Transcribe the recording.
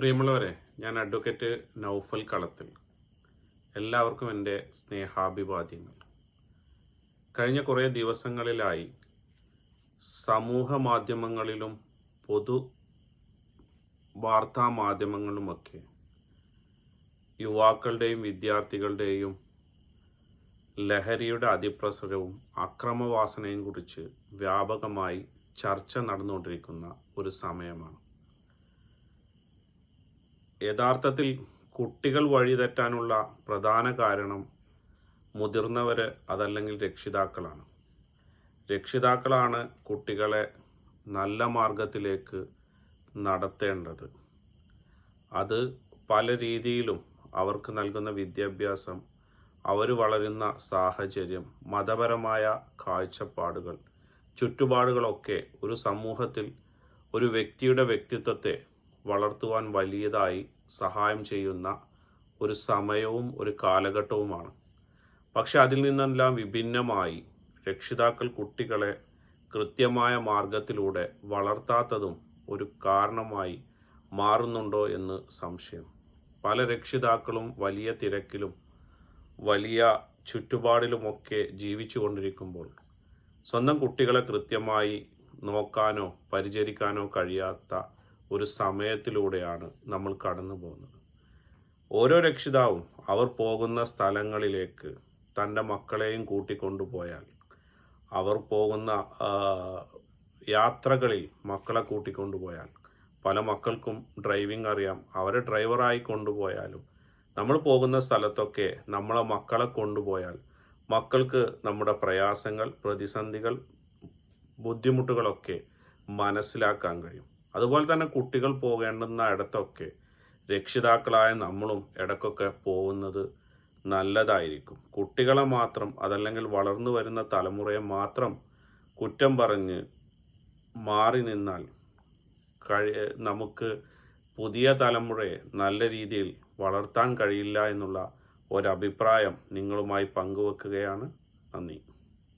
പ്രിയമുള്ളവരെ, ഞാൻ അഡ്വക്കേറ്റ് നൗഫൽ കളത്തിൽ. എല്ലാവർക്കും എൻ്റെ സ്നേഹാഭിവാദ്യങ്ങൾ. കഴിഞ്ഞ കുറേ ദിവസങ്ങളിലായി സമൂഹ മാധ്യമങ്ങളിലും പൊതു വാർത്താ മാധ്യമങ്ങളിലുമൊക്കെ യുവാക്കളുടെയും വിദ്യാർത്ഥികളുടെയും ലഹരിയുടെ അതിപ്രസരവും അക്രമവാസനയും കുറിച്ച് വ്യാപകമായി ചർച്ച നടന്നുകൊണ്ടിരിക്കുന്ന ഒരു സമയമാണ്. യഥാർത്ഥത്തിൽ കുട്ടികൾ വഴിതെറ്റാനുള്ള പ്രധാന കാരണം മുതിർന്നവർ അതല്ലെങ്കിൽ രക്ഷിതാക്കളാണ്. രക്ഷിതാക്കളാണ് കുട്ടികളെ നല്ല മാർഗത്തിലേക്ക് നടത്തേണ്ടത്. അത് പല രീതിയിലും അവർക്ക് നൽകുന്ന വിദ്യാഭ്യാസം, അവർ വളരുന്ന സാഹചര്യം, മതപരമായ കാഴ്ചപ്പാടുകൾ, ചുറ്റുപാടുകളൊക്കെ ഒരു സമൂഹത്തിൽ ഒരു വ്യക്തിയുടെ വ്യക്തിത്വത്തെ വളർത്തുവാൻ വലിയതായി സഹായം ചെയ്യുന്ന ഒരു സമയവും ഒരു കാലഘട്ടവുമാണ്. പക്ഷെ അതിൽ നിന്നെല്ലാം വിഭിന്നമായി രക്ഷിതാക്കൾ കുട്ടികളെ കൃത്യമായ മാർഗത്തിലൂടെ വളർത്താത്തതും ഒരു കാരണമായി മാറുന്നുണ്ടോ എന്ന് സംശയം. പല രക്ഷിതാക്കളും വലിയ തിരക്കിലും വലിയ ചുറ്റുപാടിലുമൊക്കെ ജീവിച്ചു കൊണ്ടിരിക്കുമ്പോൾ സ്വന്തം കുട്ടികളെ കൃത്യമായി നോക്കാനോ പരിചരിക്കാനോ കഴിയാത്ത ഒരു സമയത്തിലൂടെയാണ് നമ്മൾ കടന്നു പോകുന്നത്. ഓരോ രക്ഷിതാവും അവർ പോകുന്ന സ്ഥലങ്ങളിലേക്ക് തൻ്റെ മക്കളെയും കൂട്ടിക്കൊണ്ടുപോയാൽ, അവർ പോകുന്ന യാത്രകളിൽ മക്കളെ കൂട്ടിക്കൊണ്ടുപോയാൽ, പല മക്കൾക്കും ഡ്രൈവിംഗ് അറിയാം, അവരെ ഡ്രൈവറായി കൊണ്ടുപോയാലും നമ്മൾ പോകുന്ന സ്ഥലത്തൊക്കെ നമ്മളെ മക്കളെ കൊണ്ടുപോയാൽ മക്കൾക്ക് നമ്മുടെ പ്രയാസങ്ങൾ, പ്രതിസന്ധികൾ, ബുദ്ധിമുട്ടുകളൊക്കെ മനസ്സിലാക്കാൻ കഴിയും. അതുപോലെ തന്നെ കുട്ടികൾ പോകേണ്ടുന്ന ഇടത്തൊക്കെ രക്ഷിതാക്കളായ നമ്മളും ഇടയ്ക്കൊക്കെ പോകുന്നത് നല്ലതായിരിക്കും. കുട്ടികളെ മാത്രം അതല്ലെങ്കിൽ വളർന്നു വരുന്ന തലമുറയെ മാത്രം കുറ്റം പറഞ്ഞ് മാറി നിന്നാൽ നമുക്ക് പുതിയ തലമുറയെ നല്ല രീതിയിൽ വളർത്താൻ കഴിയില്ല എന്നുള്ള ഒരഭിപ്രായം നിങ്ങളുമായി പങ്കുവെക്കുകയാണ്. നന്ദി.